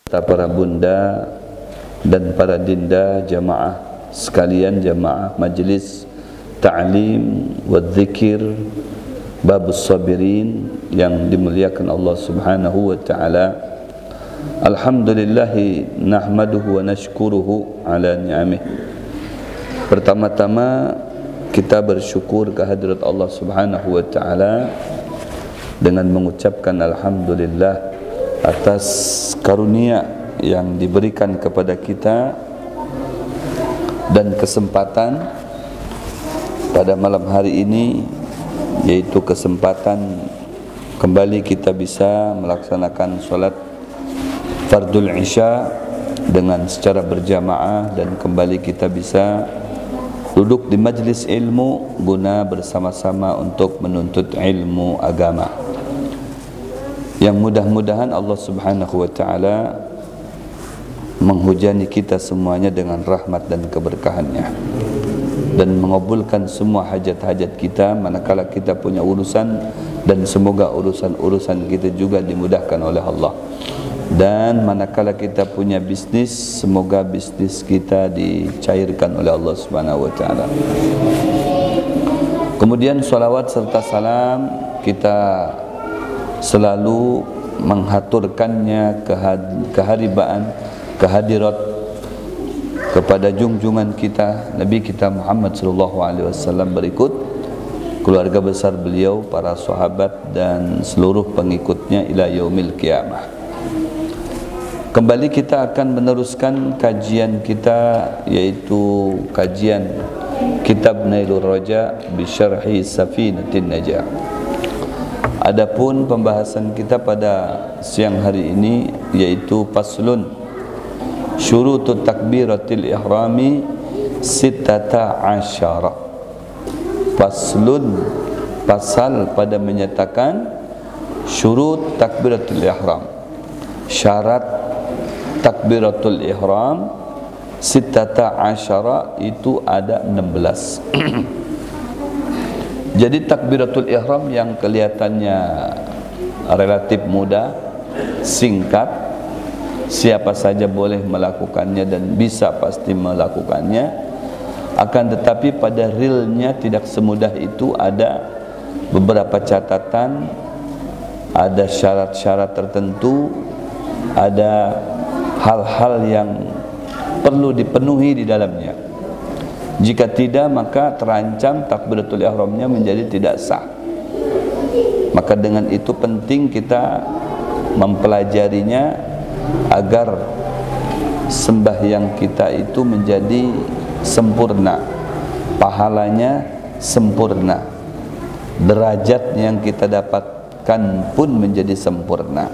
para bunda dan para dinda jamaah sekalian, jamaah majlis ta'lim wa dzikir babus sabirin yang dimuliakan Allah Subhanahu wa taala. Alhamdulillah nahmaduhu wa nashkuruhu ala ni'amih. Pertama-tama kita bersyukur kehadirat Allah Subhanahu wa taala dengan mengucapkan alhamdulillah atas karunia yang diberikan kepada kita dan kesempatan pada malam hari ini, yaitu kesempatan kembali kita bisa melaksanakan solat fardul isya dengan secara berjamaah, dan kembali kita bisa duduk di majlis ilmu guna bersama-sama untuk menuntut ilmu agama, yang mudah-mudahan Allah Subhanahu wa taala menghujani kita semuanya dengan rahmat dan keberkahannya, dan mengabulkan semua hajat-hajat kita manakala kita punya urusan, dan semoga urusan-urusan kita juga dimudahkan oleh Allah. Dan manakala kita punya bisnis, semoga bisnis kita dicairkan oleh Allah Subhanahu wa taala. Kemudian salawat serta salam kita selalu menghaturkannya kehadirat kepada junjungan kita Nabi kita Muhammad sallallahu alaihi wasallam berikut, keluarga besar beliau, para sahabat dan seluruh pengikutnya ila yaumil qiyamah. Kembali kita akan meneruskan kajian kita, yaitu kajian kitab Nailur Raja bi syarhi Safinatin Najah. Adapun pembahasan kita pada siang hari ini yaitu faslun syurutut takbiratil ihrami sittata asyara. Faslun, pasal pada menyatakan syurut takbiratul ihram, syarat takbiratul ihram sittata asyara, itu ada 16. Jadi takbiratul ihram yang kelihatannya relatif mudah, singkat, siapa saja boleh melakukannya dan bisa pasti melakukannya, akan tetapi pada realnya tidak semudah itu. Ada beberapa catatan, ada syarat-syarat tertentu, ada hal-hal yang perlu dipenuhi di dalamnya. Jika tidak, maka terancam takbiratul ihramnya menjadi tidak sah. Maka dengan itu penting kita mempelajarinya agar sembahyang kita itu menjadi sempurna, pahalanya sempurna, derajat yang kita dapatkan pun menjadi sempurna,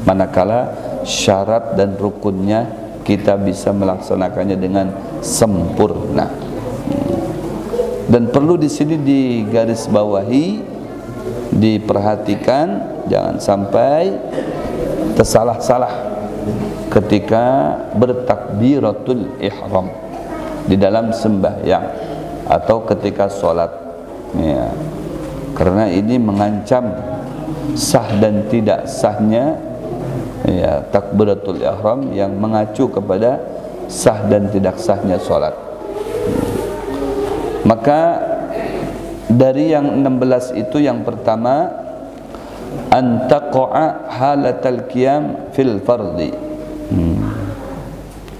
manakala syarat dan rukunnya kita bisa melaksanakannya dengan sempurna. Dan perlu di sini digarisbawahi, diperhatikan, jangan sampai tersalah-salah ketika bertakbiratul ihram di dalam sembahyang atau ketika sholat, ya. Karena ini mengancam sah dan tidak sahnya, ya, takbiratul ihram yang mengacu kepada sah dan tidak sahnya sholat. Maka dari yang 16 itu, yang pertama antaqa'a halatal qiyam fil fardhi.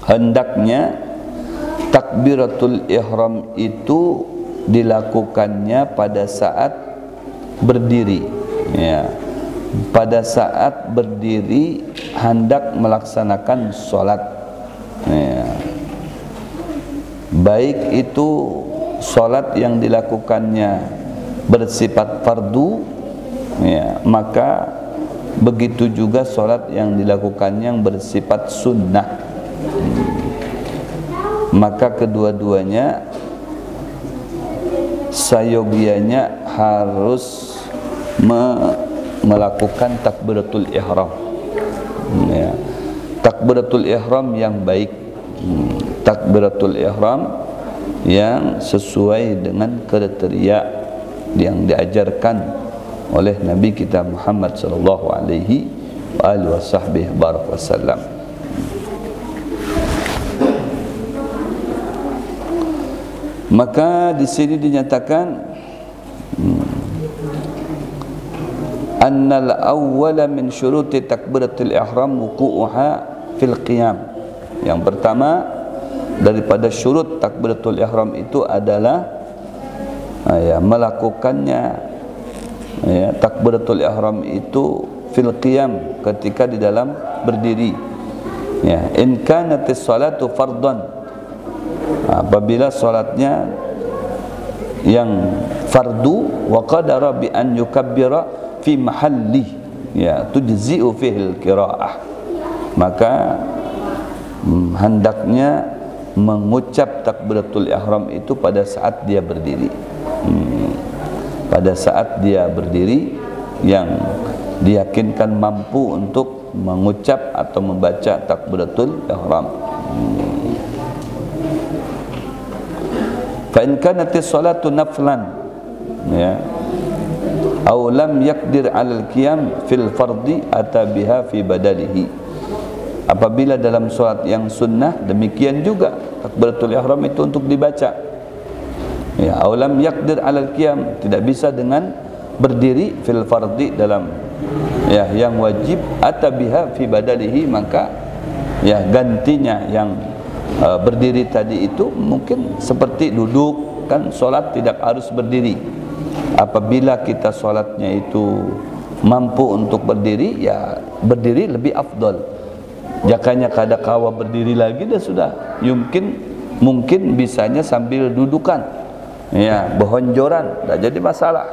Hendaknya takbiratul ihram itu dilakukannya pada saat berdiri, ya. Pada saat berdiri hendak melaksanakan sholat, ya. Baik itu sholat yang dilakukannya bersifat fardu, ya, maka begitu juga sholat yang dilakukannya yang bersifat sunnah. Maka kedua-duanya sayogianya harus melakukan takbiratul ihram, ya. Takbiratul ihram yang baik, takbiratul ihram yang sesuai dengan kriteria yang diajarkan oleh Nabi kita Muhammad sallallahu alaihi wasallam. Maka di sini dinyatakan annal awwala min syuruti takbiratul ihram wuqu'uha fil qiyam. Yang pertama daripada syurut takbiratul ihram itu adalah melakukannya takbiratul ihram itu fil qiyam, ketika di dalam berdiri. In kanatis salatu fardhan, apabila salatnya yang fardu, wa qadara bi an yukabbira fi mahalli tujzi'u fihi al-qira'ah, maka hendaknya mengucap takbiratul ihram itu pada saat dia berdiri. Pada saat dia berdiri yang diyakinkan mampu untuk mengucap atau membaca takbiratul ihram. Fa in kanatis salatu naflan aw lam yaqdir 'ala al-qiyam fil fardhi ata biha fi badalihi. Apabila dalam salat yang sunnah, demikian juga takbiratul ihram itu untuk dibaca. Aw lam yaqdir 'ala al-qiyam, tidak bisa dengan berdiri, fil fardhi dalam yang wajib, ata biha fi badalihi, maka gantinya yang berdiri tadi itu mungkin seperti duduk, kan solat tidak harus berdiri. Apabila kita solatnya itu mampu untuk berdiri, berdiri lebih afdal. Jakanya kada kawa berdiri lagi, dah sudah mungkin bisanya sambil dudukan, behonjoran, tak jadi masalah.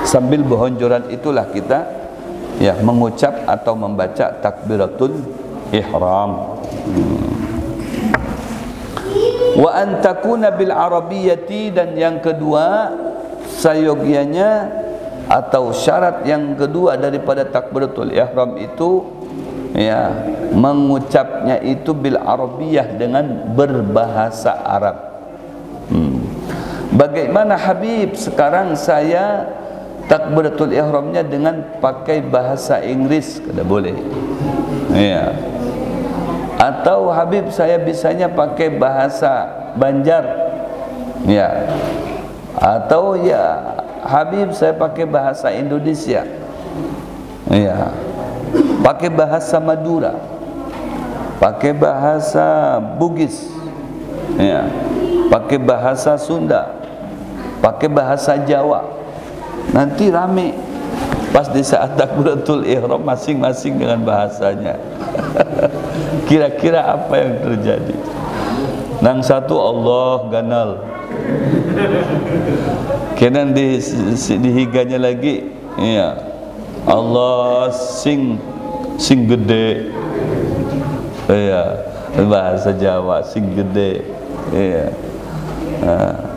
Sambil behonjoran itulah kita mengucap atau membaca takbiratul ihram. Wa an takuna bil arabiyyati, dan yang kedua sayogianya atau syarat yang kedua daripada takbiratul ihram itu mengucapnya itu bil arabiyyah, dengan berbahasa Arab. Bagaimana Habib, sekarang saya takbiratul ihramnya dengan pakai bahasa Inggris, kada boleh. Atau Habib, saya bisanya pakai bahasa Banjar. Atau Habib, saya pakai bahasa Indonesia. Pakai bahasa Madura, pakai bahasa Bugis, pakai bahasa Sunda, pakai bahasa Jawa. Nanti rame pas di saat takbiratul ihram masing-masing dengan bahasanya. Kira-kira apa yang terjadi? Nang satu Allah ganal, kenan dihiganya lagi, Allah sing gede, bahasa Jawa sing gede.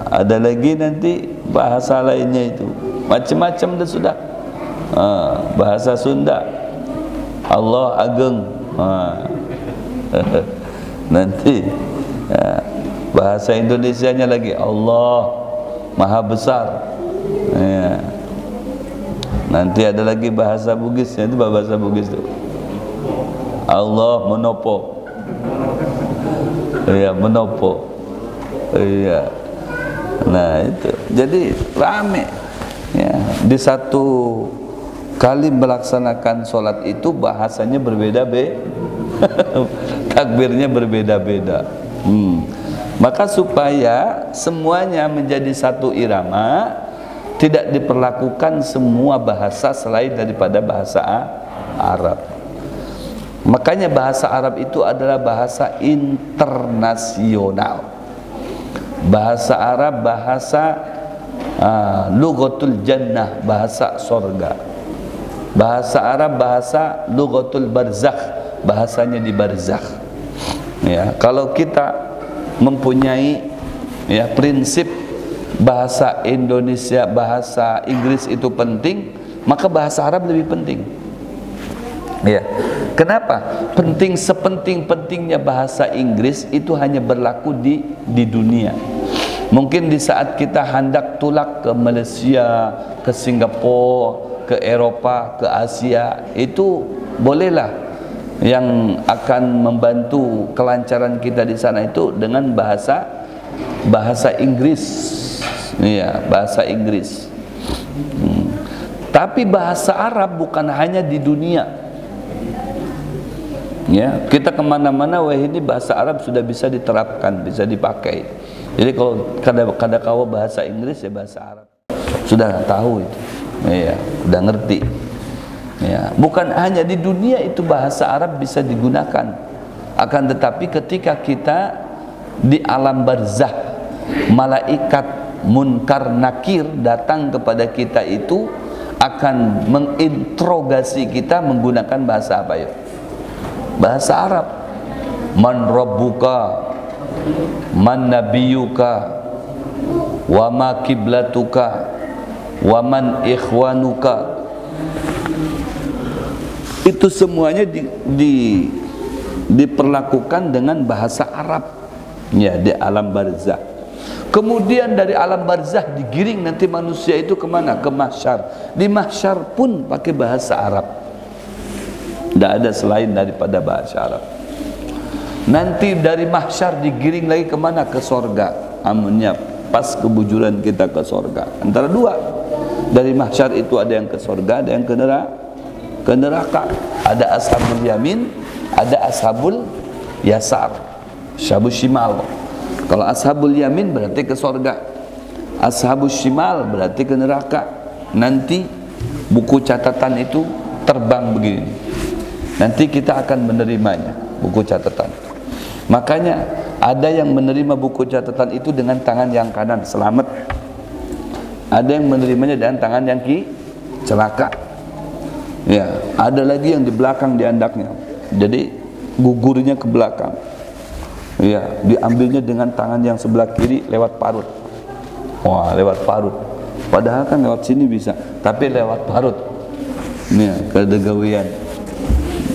Ada lagi nanti bahasa lainnya itu macam-macam dah sudah. Bahasa Sunda, Allah ageng. Nanti bahasa Indonesianya lagi, Allah maha besar. Nanti ada lagi bahasa Bugisnya, itu bahasa Bugis tu, Allah menopo. Menopo. Nah itu, jadi rame. Di satu kali melaksanakan solat itu bahasanya berbeda-beda, takbirnya berbeda-beda. Maka supaya semuanya menjadi satu irama, tidak diperlakukan semua bahasa selain daripada bahasa Arab. Makanya bahasa Arab itu adalah bahasa internasional. Bahasa Arab bahasa lughatul jannah, bahasa sorga. Bahasa Arab bahasa lughatul barzakh, bahasanya di barzakh. Kalau kita mempunyai prinsip bahasa Indonesia, bahasa Inggris itu penting, maka bahasa Arab lebih penting. Kenapa? Penting, sepenting-pentingnya bahasa Inggris itu hanya berlaku di dunia. Mungkin di saat kita hendak tulak ke Malaysia, ke Singapura, ke Eropah, ke Asia, itu bolehlah yang akan membantu kelancaran kita di sana itu dengan bahasa bahasa Inggris. Iya, bahasa Inggris. Tapi bahasa Arab bukan hanya di dunia. Ya, kita kemana-mana, wah ini bahasa Arab sudah bisa diterapkan, bisa dipakai. Jadi kalau kada kawa bahasa Inggris ya bahasa Arab. Sudah tahu itu. Iya, udah ngerti. Ya, bukan hanya di dunia itu bahasa Arab bisa digunakan. Akan tetapi ketika kita di alam barzah, malaikat munkar nakir datang kepada kita itu akan menginterogasi kita menggunakan bahasa apa ya? Bahasa Arab. Man rabbuka, man nabiyuka, wa ma kiblatuka, wa man ikhwanuka. Itu semuanya diperlakukan dengan bahasa Arab ya di alam barzah. Kemudian dari alam barzah digiring nanti manusia itu kemana? Ke mahsyar. Di mahsyar pun pakai bahasa Arab. Tidak ada selain daripada bahasa Arab. Nanti dari mahsyar digiring lagi kemana? Ke sorga. Amunnya pas kebujuran kita ke sorga. Antara dua. Dari mahsyar itu ada yang ke sorga, ada yang ke neraka. Ada ashabul yamin, ada ashabul yasar, ashabul shimal. Kalau ashabul yamin berarti ke sorga, ashabul shimal berarti ke neraka. Nanti buku catatan itu terbang begini. Nanti kita akan menerimanya, buku catatan. Makanya ada yang menerima buku catatan itu dengan tangan yang kanan, selamat. Ada yang menerimanya dengan tangan yang kiri, celaka. Ya, ada lagi yang di belakang diandaknya. Jadi gugurnya ke belakang. Ya, diambilnya dengan tangan yang sebelah kiri lewat parut. Wah, lewat parut. Padahal kan lewat sini bisa, tapi lewat parut. Ya, kedegawian.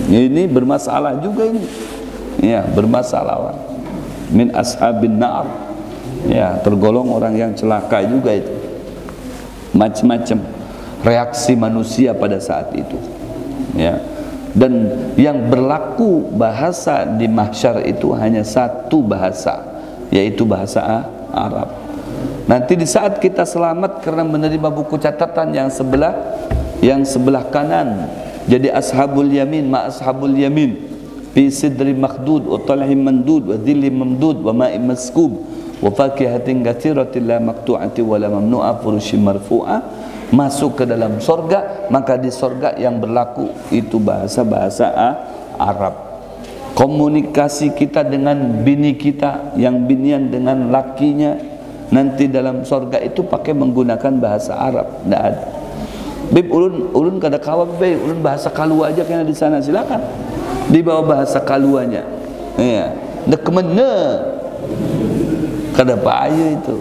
Ini bermasalah juga ini. Ya, bermasalah. Min ashabin nar. Ya, tergolong orang yang celaka juga itu. Macam-macam reaksi manusia pada saat itu ya. Dan yang berlaku bahasa di mahsyar itu hanya satu bahasa, yaitu bahasa Arab. Nanti di saat kita selamat karena menerima buku catatan yang sebelah kanan, jadi ashabul yamin ma ashabul yamin fi sidri makhdud wa talhim mandud wa dhillim mamdud wa ma'im maskub wa fakihatin katsiratin la maqtu'ati wa la mamnu'a furushim marfu'ah, masuk ke dalam sorga. Maka di sorga yang berlaku itu bahasa-bahasa Arab. Komunikasi kita dengan bini kita, yang binian dengan lakinya nanti dalam sorga itu pakai menggunakan bahasa Arab. Tidak ada. Bib ulun kada kawa bib, ulun bahasa Kalua aja kena di sana, silakan dibawa bahasa Kaluanya. Ya, dak kemana? Kada payah itu.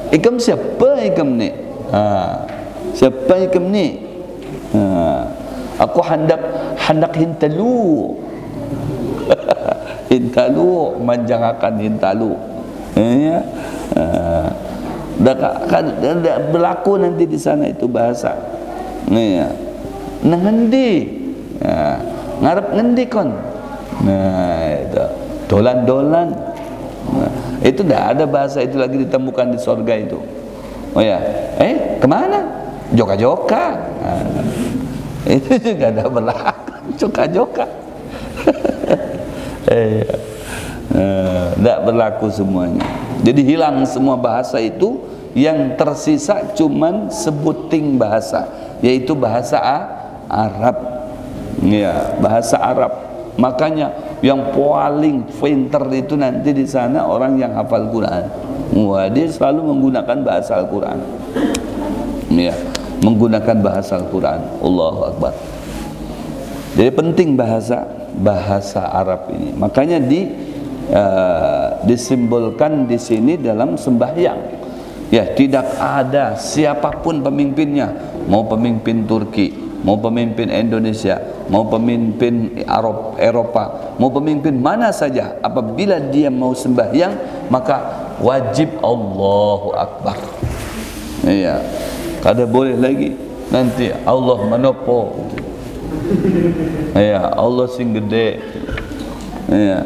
Ikam siapa ikam ni? Siapa ikam ni? Aku hendak hintalu. Hintalu, manjangakan hintalu. Ya. Dah berlaku nanti di sana itu bahasa. Ya. Nangendi. Ngarep ngendi kon? Nah, itu dolan-dolan. Nah, itu dah ada bahasa itu lagi ditemukan di sorga itu. Oh ya, kemana? Joka-joka. Nah, itu juga ada berlaku joka-joka. Tidak berlaku semuanya. Jadi hilang semua bahasa itu, yang tersisa cuman sebuting bahasa, yaitu bahasa Arab. Ya, bahasa Arab. Makanya yang paling pintar itu nanti di sana orang yang hafal Quran. Wah, dia selalu menggunakan bahasa Al-Quran. Ya, menggunakan bahasa Al-Quran. Allahu Akbar. Jadi penting bahasa Arab ini. Makanya disimbolkan di sini dalam sembahyang. Ya, tidak ada siapapun pemimpinnya, mau pemimpin Turki, mau pemimpin Indonesia, mau pemimpin Eropa, mau pemimpin mana saja, apabila dia mau sembahyang maka wajib Allahu Akbar. Iya, kada boleh lagi nanti Allah menopo. Iya, Allah sing gede. Iya.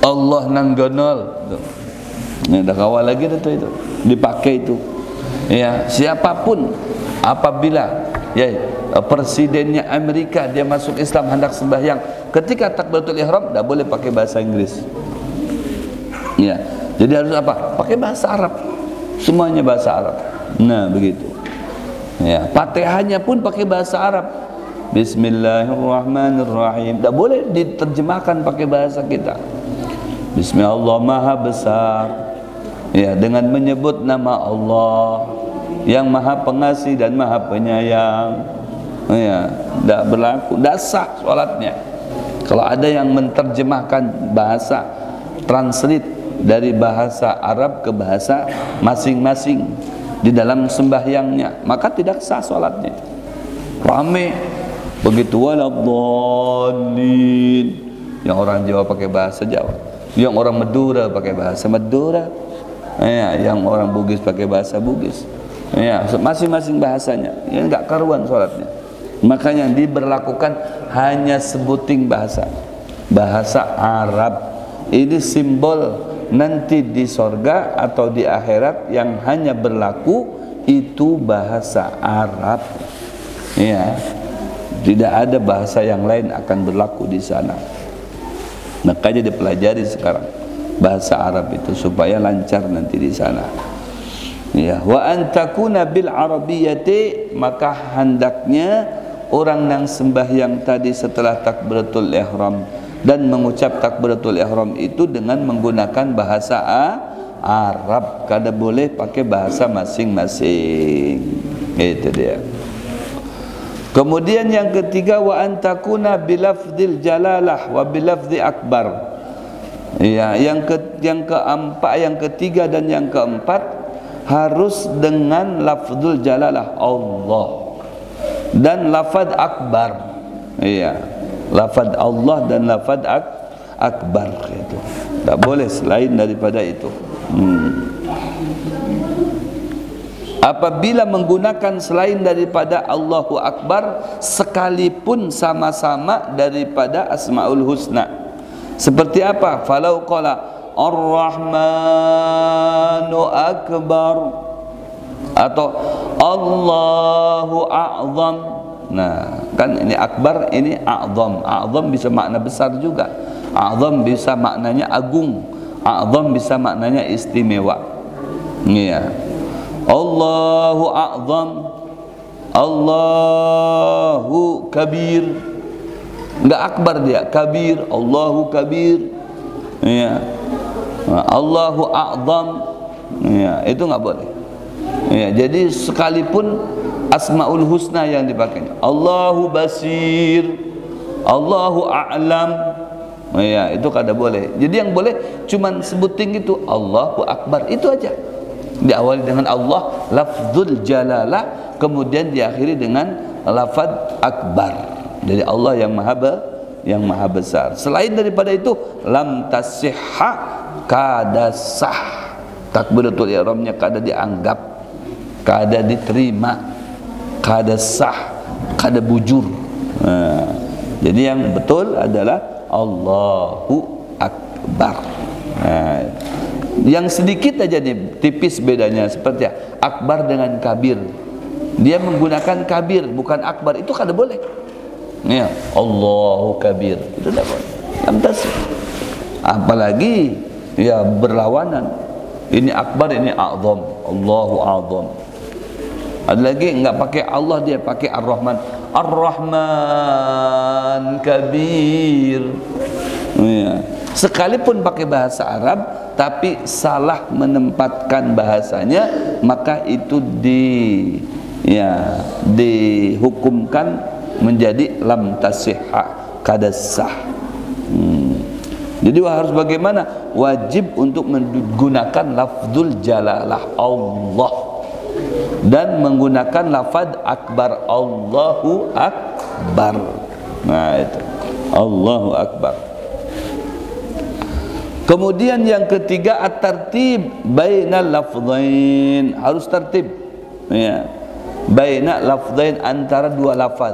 Allah nang gonol. Ini dah kawal lagi tu itu. Dipakai itu. Ya, siapapun apabila ya presidennya Amerika dia masuk Islam hendak sembahyang, ketika takbiratul ihram tak boleh pakai bahasa Inggris. Ya. Jadi harus apa? Pakai bahasa Arab. Semuanya bahasa Arab. Nah, begitu. Ya, Fatihahnya pun pakai bahasa Arab. Bismillahirrahmanirrahim. Tak boleh diterjemahkan pakai bahasa kita. Bismillah, Allah Maha Besar. Ya, dengan menyebut nama Allah yang Maha Pengasih dan Maha Penyayang. Ya, tak berlaku, tak sah solatnya. Kalau ada yang menterjemahkan bahasa, translate dari bahasa Arab ke bahasa masing-masing di dalam sembahyangnya, maka tidak sah solatnya. Rame begitu, waladhdallin, yang orang Jawa pakai bahasa Jawa, yang orang Madura pakai bahasa Madura, ya, yang orang Bugis pakai bahasa Bugis, ya, masing-masing bahasanya, ya enggak karuan solatnya. Makanya diberlakukan hanya sebuting bahasa Arab. Ini simbol nanti di sorga atau di akhirat yang hanya berlaku itu bahasa Arab. Ya, tidak ada bahasa yang lain akan berlaku di sana. Makanya dipelajari sekarang bahasa Arab itu supaya lancar nanti di sana. Ya, wa antakuna bil arabiyyati, maka hendaknya orang yang sembahyang tadi setelah takbiratul ihram dan mengucap takbiratul ihram itu dengan menggunakan bahasa Arab. Kada boleh pakai bahasa masing-masing. Itu dia. Kemudian yang ketiga, wa antakuna bilafdzil jalalah wa bilafdzi akbar. Ya, yang ketiga dan yang keempat harus dengan lafdzul jalalah Allah dan lafaz akbar. Iya, lafaz Allah dan lafaz akbar itu. Tak boleh selain daripada itu. Apabila menggunakan selain daripada Allahu Akbar, sekalipun sama-sama daripada Asmaul Husna. Seperti apa? Falau qala Ar-Rahmanu Akbar atau Allahu A'zam. Nah, kan ini akbar, ini a'zam. A'zam bisa makna besar juga. A'zam bisa maknanya agung. A'zam bisa maknanya istimewa. Iya. Allahu A'zam, Allahu Kabir. Enggak akbar dia, kabir. Allahu Kabir. Iya. Allahu A'zam. Iya, itu enggak boleh. Ya, jadi sekalipun Asmaul Husna yang dipakai, Allahu Basir, Allahu A'lam, ya, itu kada boleh. Jadi yang boleh cuman sebuting itu Allahu Akbar, itu aja. Diawali dengan Allah, lafzul jalalah, kemudian diakhiri dengan lafaz akbar. Dari Allah yang maha besar. Selain daripada itu, lam tasihha, kada sah. Takbiratul ihramnya kada dianggap, kada diterima, kada sah, kada bujur. Jadi yang betul adalah Allahu Akbar. Yang sedikit aja nih, tipis bedanya seperti akbar dengan kabir. Dia menggunakan kabir bukan akbar, itu kada boleh. Ya, Allahu Kabir, itu tidak boleh. Apalagi ya berlawanan. Ini akbar, ini a'zam. Allahu a'zam. Ada lagi enggak pakai Allah, dia pakai Ar-Rahman. Ar-Rahman Kabir. Ya. Sekalipun pakai bahasa Arab tapi salah menempatkan bahasanya, maka itu dihukumkan menjadi lam tasihha, kada sah. Jadi harus bagaimana? Wajib untuk menggunakan lafzul jalalah Allah dan menggunakan lafaz akbar, Allahu Akbar. Nah, itu Allahu Akbar. Kemudian yang ketiga, at-tartib bainal lafzain, harus tertib. Ya. Baina lafzain, antara dua lafaz.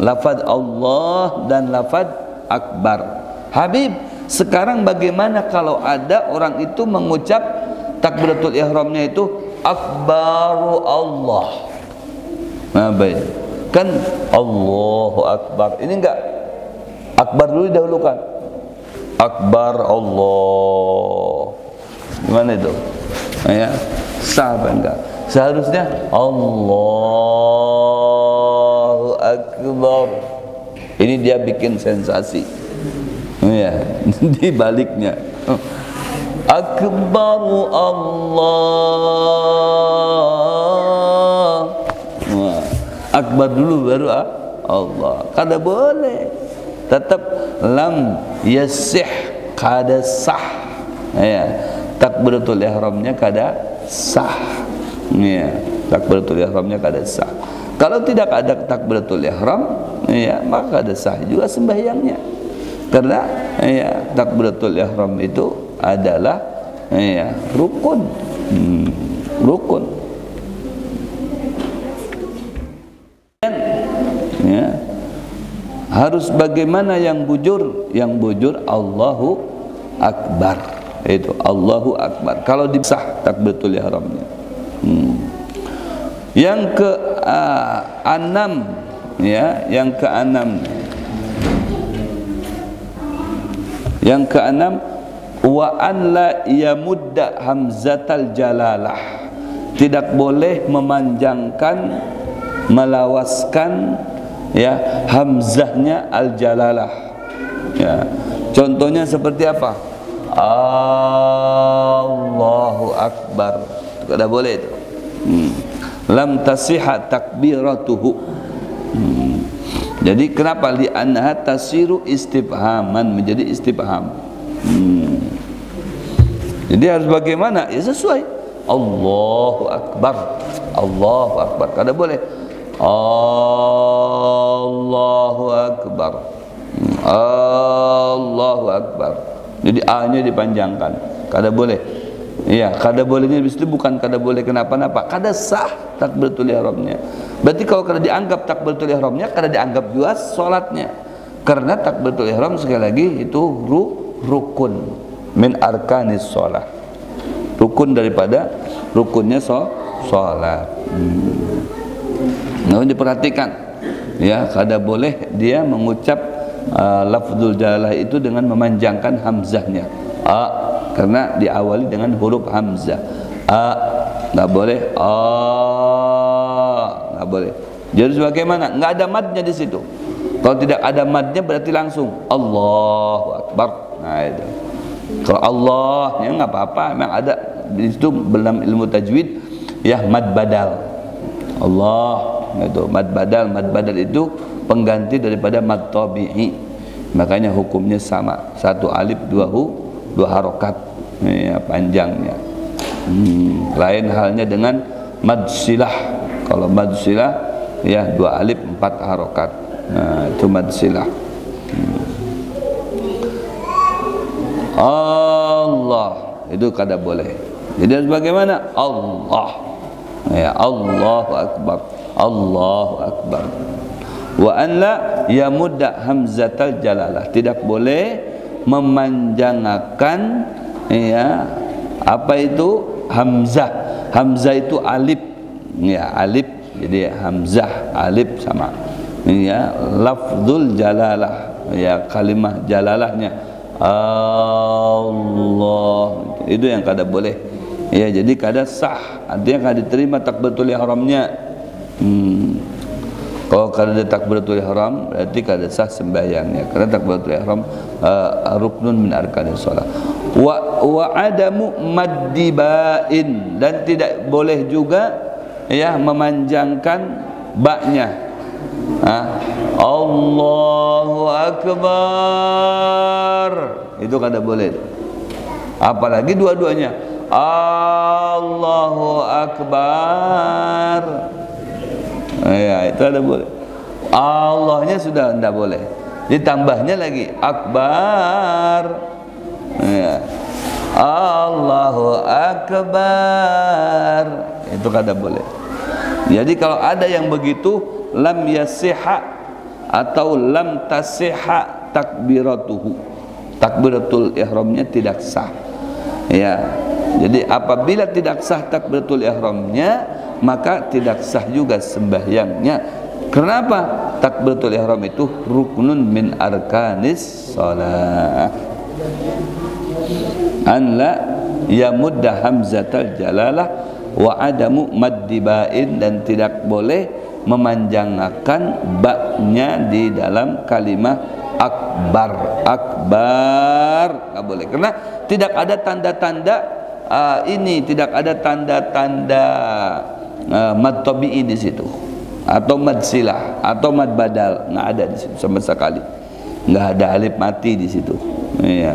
Lafaz Allah dan lafaz akbar. Habib, Sekarang bagaimana kalau ada orang itu mengucap takbiratul ihramnya itu Akbaru Allah. Nah, baik. Kan Allahu Akbar. Ini enggak Akbar dulu didahulukan. Akbar Allah. Gimana itu? Ya, sah apa enggak? Seharusnya Allahu Akbar. Ini dia bikin sensasi. Ya, di baliknya. Akbaru Allah. Wah, akbar dulu baru Allah. Kada boleh. Tetap lam yasih, kada sah. Ya, takbiratul ihramnya kada sah. Ya, takbiratul ihramnya kada sah. Kalau tidak ada takbiratul ihram, ya, maka kada sah juga sembahyangnya. Karena ya, takbiratul ihram itu adalah ya, rukun. Rukun. Ya. Harus bagaimana yang bujur? Yang bujur Allahu Akbar. Itu Allahu Akbar. Kalau disah takbiratul ihramnya. Yang ke-6 ya, yang ke-6. Yang ke-6, wa an la yamudda hamzatal jalalah. Tidak boleh memanjangkan, melawaskan ya hamzahnya al-jalalah. Ya. Contohnya seperti apa? Allahu Akbar. Tidak boleh itu. Lam tasihha takbiratuhu. Jadi kenapa? Li'annaha tasiru istifhaman, menjadi istifham. Jadi harus bagaimana? Ya sesuai. Allahu Akbar. Allahu Akbar. Kada boleh Allahu Akbar. Allahu Akbar. Jadi A-nya dipanjangkan. Kada boleh. Iya, kada bolehnya itu bukan kada boleh kenapa-napa. Kada sah takbiratul ihramnya. Berarti kalau kada dianggap takbiratul ihramnya, kada dianggap juga salatnya. Karena takbiratul ihram sekali lagi itu rukun min arkanis shalah. Rukun daripada rukunnya salat. Nah, diperhatikan. Ya, kada boleh dia mengucap lafzul jalalah itu dengan memanjangkan hamzahnya. Karena diawali dengan huruf hamzah. Nggak boleh. Nggak boleh. Jadi bagaimana? Nggak ada madnya di situ. Kalau tidak ada madnya berarti langsung Allahu Akbar. Nah itu. Kalau Allah, ya nggak apa-apa. Memang ada di situ dalam ilmu tajwid ya mad badal. Allah itu mad badal. Mad badal itu pengganti daripada mad tabi'i. Makanya hukumnya sama. Satu alif dua harokat ya, panjangnya. Lain halnya dengan mad silah. Kalau mad silah ya 2 alif 4 harokat. Nah, itu mad silah. Allah itu kada boleh. Jadi harus bagaimana? Allah. Ya, Allahu Akbar. Allahu Akbar. Wa an la yamudda hamzatal jalalah. Tidak boleh memanjangkan ya apa itu hamzah. Hamzah itu alif ya, alif. Jadi hamzah alif sama ya lafzul jalalah ya, kalimat jalalahnya Allah itu yang kada boleh ya. Jadi kada sah, artinya kada diterima takbiratul ihramnya. Kalau kada ada takbiratul ihram berarti kada sah sembahyangnya, karena takbiratul ihram ruknun min arkanis shalah. Wa adamu maddibain, dan tidak boleh juga ya memanjangkan ba-nya. Allahu Akbar itu kada boleh. Apalagi dua-duanya Allahu Akbar. Ya, itu ada boleh. Allahnya sudah tidak boleh. Ditambahnya lagi Akbar. Ya. Allahu Akbar. Itu kada boleh. Jadi kalau ada yang begitu lam yasihha atau lam tasihha takbiratuhu. takbiratul ihramnya tidak sah. Ya. Jadi apabila tidak sah takbiratul ihramnya, maka tidak sah juga sembahyangnya. Kenapa? Takbiratul ihram itu ruknun min arkanis shalah. An la yamudda hamzatal jalalah wa adamu maddibain, dan tidak boleh memanjangkan baknya di dalam kalimat akbar. Akbar nggak boleh, karena tidak ada tanda-tanda ini, tidak ada tanda-tanda mad tabi'i di situ, atau mad silah, atau mad badal, nggak ada di situ sama sekali. Nggak ada alif mati di situ. Ya.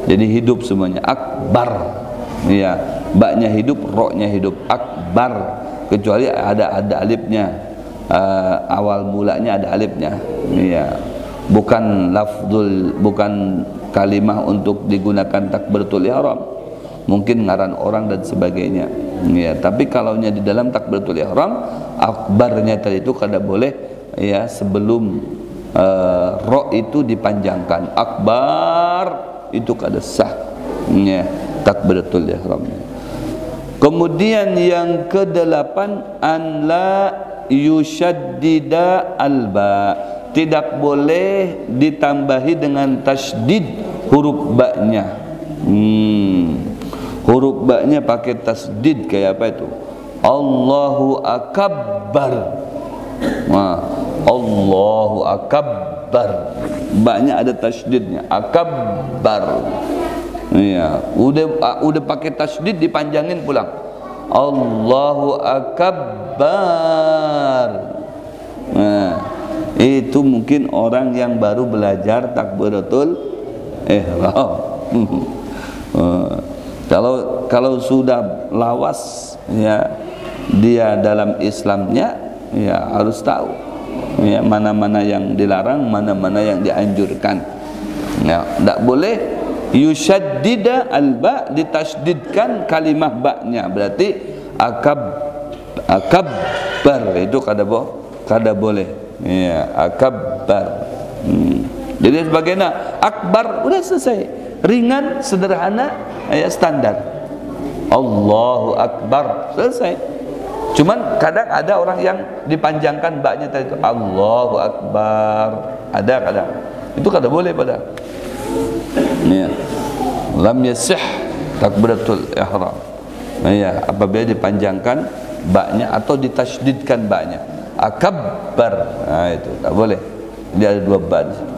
Jadi hidup semuanya. Akbar. Ya. Baknya hidup, roknya hidup. Akbar. Kecuali ada alifnya. Awal mulanya ada alifnya. Ya. Bukan lafzul, bukan kalimah untuk digunakan takbiratul ihram. Mungkin ngaran orang dan sebagainya. Ya, tapi kalaunya di dalam takbiratul ihram, akbarnya tadi itu kada boleh ya sebelum ro itu dipanjangkan. Akbar itu kada sah. Ya, takbiratul ihram. Kemudian yang ke-8, an la yushaddida alba. Tidak boleh ditambahi dengan tasydid huruf ba-nya. Huruf ba-nya pakai tasydid kayak apa itu? Allahu akbar. Nah, Allahu akbar. Ba-nya ada tasydidnya. Akbar. Iya, udah pakai tasydid dipanjangin pulang. Allahu akbar. Nah, itu mungkin orang yang baru belajar takbiratul ihram. Kalau sudah lawas ya dia dalam Islamnya, ya harus tahu ya mana-mana yang dilarang, mana-mana yang dianjurkan. Ya, tidak boleh yushaddida alba, ditasydidkan kalimah ba-nya, berarti akabbar itu kada boleh. Ya, akabbar. Jadi sebagaimana akbar udah selesai, ringan, sederhana, ya standar. Allahu akbar, selesai. Cuman kadang ada orang yang dipanjangkan baknya tadi itu Allahu akbar. Ada kadang. Itu kada boleh pada. Ya. Lam yasih takbiratul ihram. Ya, apabila dipanjangkan baknya atau ditasydidkan baknya. Akabbar. Nah, itu tak boleh. Dia ada dua ba di situ.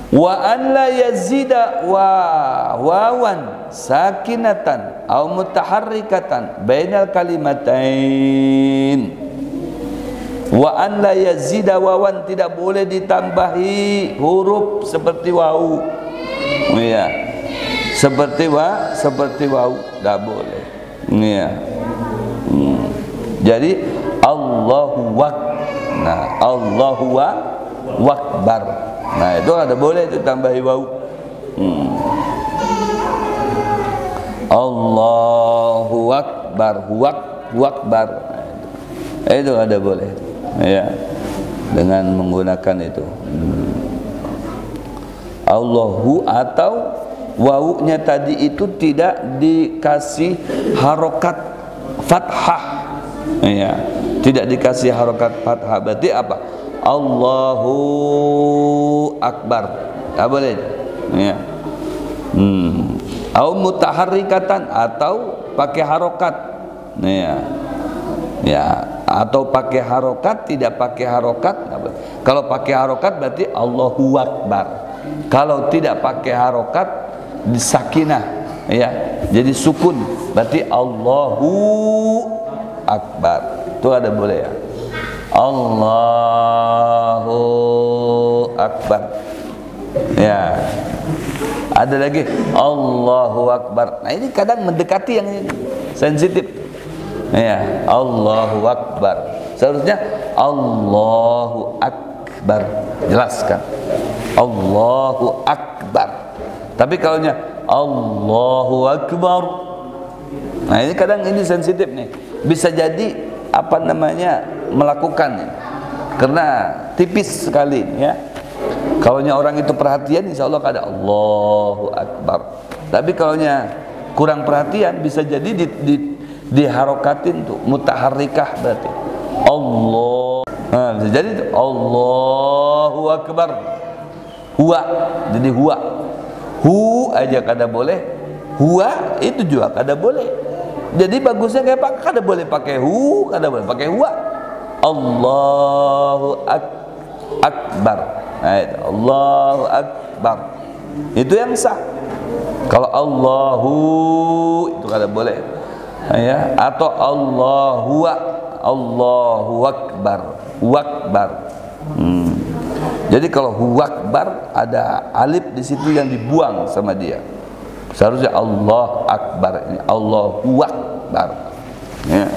Wa an la yazida wawan sakinatan aw mutaharrikatan bainal kalimatain. Wa an la yazida wawan, tidak boleh ditambahi huruf seperti wau. Ya. Seperti wau tak boleh. Ya. Jadi Allahu akbar. Nah, itu ada boleh itu tambahi wau. Allahu akbar, akbar. Nah, itu ada boleh. Ya. Dengan menggunakan itu. Allahu, atau wawunya tadi itu tidak dikasih harokat fathah. Ya, tidak dikasih harokat fathah, berarti apa? Allahu akbar, tak boleh. Ya. Au mutaharrikatan, atau pakai harokat. Ya. Ya, atau pakai harokat, tidak pakai harokat. Kalau pakai harokat berarti Allahu akbar. Kalau tidak pakai harokat, sakinah, ya, jadi sukun, berarti Allahu akbar. Itu ada boleh ya. Allahu akbar. Ya. Ada lagi Allahu akbar. Nah, ini kadang mendekati yang ini sensitif. Ya, Allahu akbar. Seharusnya Allahu akbar. Jelaskan. Allahu akbar. Tapi kalaunya Allahu akbar, nah ini kadang ini sensitif nih. Bisa jadi apa namanya melakukannya, karena tipis sekali ya. Kalau orang itu perhatian, insya Allah kada Allahu Akbar. Tapi kalau kurang perhatian, bisa jadi diharokatin tuh, mutaharrikah berarti Allah. Nah, bisa jadi tuh, Allahu Akbar. Huwa, jadi huwa. Hu aja kada boleh, huwa itu juga kada boleh. Jadi bagusnya kayak pak, kada boleh pakai hu, kada boleh pakai huwa. Allahu Akbar. Nah, itu, Allahu Akbar. Itu yang sah. Kalau Allahu itu kada boleh. Ya, atau Allahu Akbar. Wakbar. Jadi kalau hu akbar ada alif di situ yang dibuang sama dia. Seharusnya Allah Akbar, ini Allahu Akbar. Ya,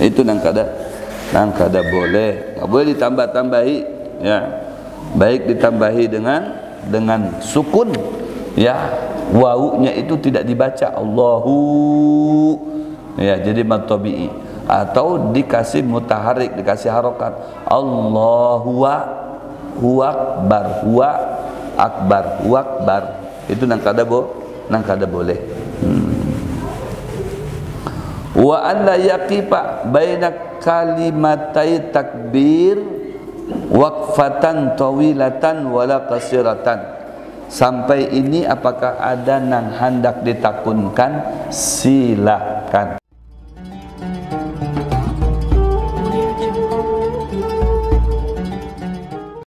itu nang kada boleh. Enggak boleh ditambah-tambahi, ya. Baik ditambahi dengan sukun, ya. Wawunya itu tidak dibaca Allahu, ya, jadi mad tabi'i, atau dikasih mutaharik, dikasih harokat Allahu Akbar, huwa akbar, huwa akbar. Itu nang kada boleh. Wa an la yaqifa baina kalimatai takbir waqfatan tawilatan wala qasiratan. Sampai ini apakah ada nang hendak ditakunkan? Silakan.